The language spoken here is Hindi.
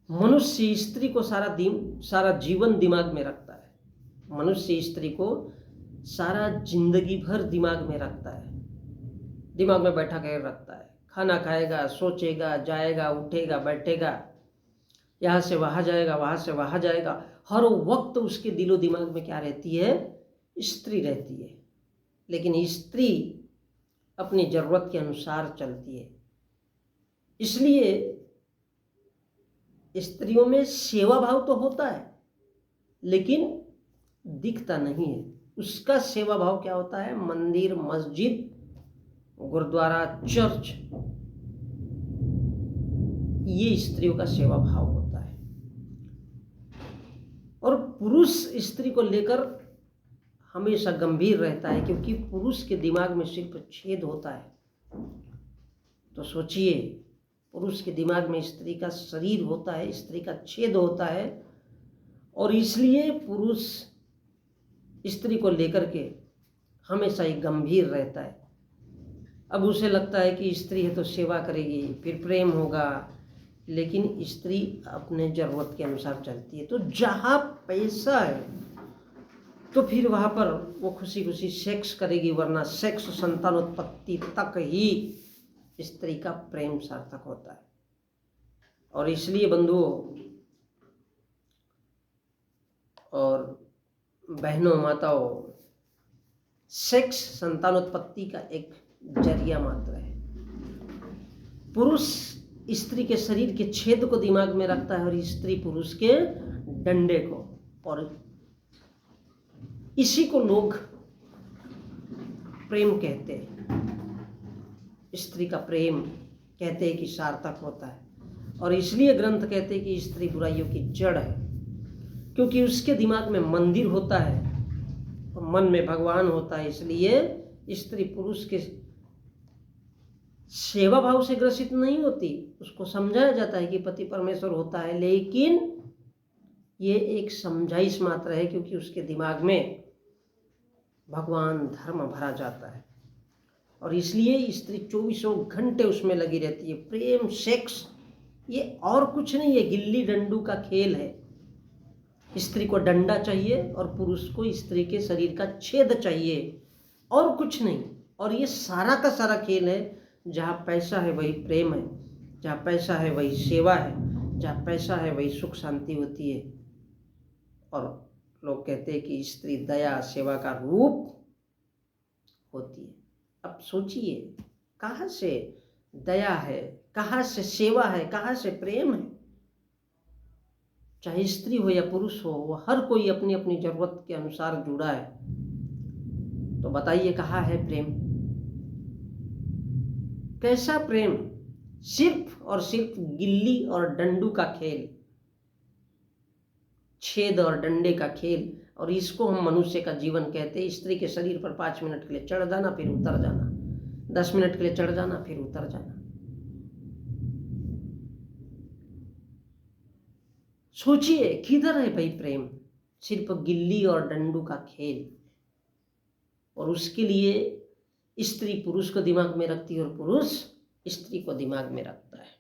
मनुष्य स्त्री को सारा जीवन दिमाग में रखता है। मनुष्य स्त्री को सारा जिंदगी भर दिमाग में रखता है, दिमाग में बैठा कर रखता है। खाना खाएगा, सोचेगा, जाएगा, उठेगा, बैठेगा, यहाँ से वहाँ जाएगा, वहाँ से वहाँ जाएगा। हर वक्त उसके दिलो दिमाग में क्या रहती है? स्त्री रहती है। लेकिन स्त्री अपनी ज़रूरत के अनुसार चलती है। इसलिए स्त्रियों में सेवा भाव तो होता है, लेकिन दिखता नहीं है। उसका सेवा भाव क्या होता है? मंदिर, मस्जिद, गुरुद्वारा, चर्च, ये स्त्रियों का सेवा भाव होता है। और पुरुष स्त्री को लेकर हमेशा गंभीर रहता है, क्योंकि पुरुष के दिमाग में सिर्फ छेद होता है। तो सोचिए, पुरुष के दिमाग में स्त्री का शरीर होता है, स्त्री का छेद होता है, और इसलिए पुरुष स्त्री को लेकर के हमेशा ही गंभीर रहता है। अब उसे लगता है कि स्त्री है तो सेवा करेगी, फिर प्रेम होगा, लेकिन स्त्री अपने ज़रूरत के अनुसार चलती है। तो जहाँ पैसा है तो फिर वहाँ पर वो खुशी खुशी सेक्स करेगी, वरना सेक्स संतानोत्पत्ति तक ही स्त्री का प्रेम सार्थक होता है। और इसलिए बंधुओं और बहनों, माताओं, सेक्स संतानोत्पत्ति का एक जरिया मात्र है। पुरुष स्त्री के शरीर के छेद को दिमाग में रखता है और स्त्री पुरुष के डंडे को, और इसी को लोग प्रेम कहते हैं। स्त्री का प्रेम कहते हैं कि सार्थक होता है, और इसलिए ग्रंथ कहते हैं कि स्त्री बुराइयों की जड़ है, क्योंकि उसके दिमाग में मंदिर होता है और मन में भगवान होता है। इसलिए स्त्री पुरुष के सेवा भाव से ग्रसित नहीं होती। उसको समझाया जाता है कि पति परमेश्वर होता है, लेकिन ये एक समझाइश मात्र है, क्योंकि उसके दिमाग में भगवान धर्म भरा जाता है। और इसलिए स्त्री 24 घंटे उसमें लगी रहती है। प्रेम, सेक्स, ये और कुछ नहीं है, गिल्ली डंडू का खेल है। स्त्री को डंडा चाहिए और पुरुष को स्त्री के शरीर का छेद चाहिए, और कुछ नहीं। और ये सारा का सारा खेल है। जहाँ पैसा है वही प्रेम है, जहाँ पैसा है वही सेवा है, जहाँ पैसा है वही सुख शांति होती है। और लोग कहते हैं कि स्त्री दया सेवा का रूप होती है। अब सोचिए, कहाँ से दया है, कहाँ से सेवा है, कहाँ से प्रेम है? चाहे स्त्री हो या पुरुष हो, वो हर कोई अपनी अपनी जरूरत के अनुसार जुड़ा है। तो बताइए, कहाँ है प्रेम? कैसा प्रेम? सिर्फ और सिर्फ गिल्ली और डंडू का खेल, छेद और डंडे का खेल। और इसको हम मनुष्य का जीवन कहते हैं। स्त्री के शरीर पर 5 मिनट के लिए चढ़ जाना, फिर उतर जाना, 10 मिनट के लिए चढ़ जाना, फिर उतर जाना। सोचिए, किधर है भाई प्रेम? सिर्फ गिल्ली और डंडू का खेल। और उसके लिए स्त्री पुरुष को दिमाग में रखती है और पुरुष स्त्री को दिमाग में रखता है।